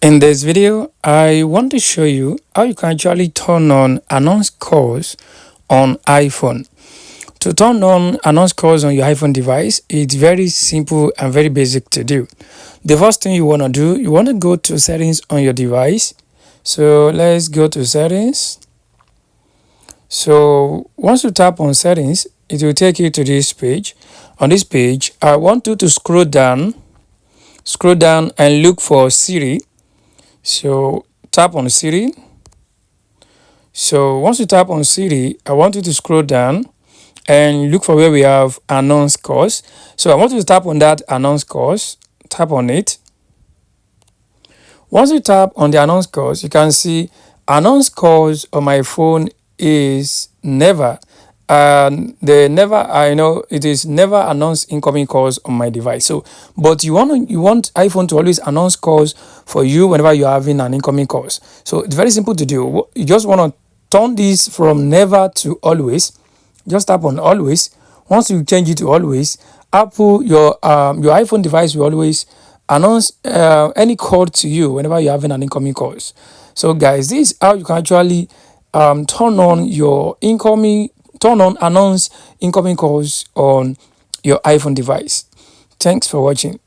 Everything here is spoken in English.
In this video, I want to show you how you can actually turn on announce calls on iPhone. To turn on announce calls on your iPhone device, it's very simple and very basic to do. The first thing you want to do, you want to go to settings on your device. So let's go to settings. So once you tap on settings, it will take you to this page. On this page, I want you to scroll down and look for Siri. So tap on Siri. So once you tap on Siri, I want you to scroll down and look for where we have announce calls. So I want you to tap on that announce calls. Tap on it. Once you tap on the announce calls, you can see announce calls on my phone is never it is never announce incoming calls on my device. So but you want iPhone to always announce calls for you whenever you're having an incoming calls. So it's very simple to do. You just want to turn this from never to always. Just tap on always. Once you change it to always, Apple your iPhone device will always announce any call to you whenever you're having an incoming calls. So guys, this is how you can actually turn on announce incoming calls on your iPhone device. Thanks for watching.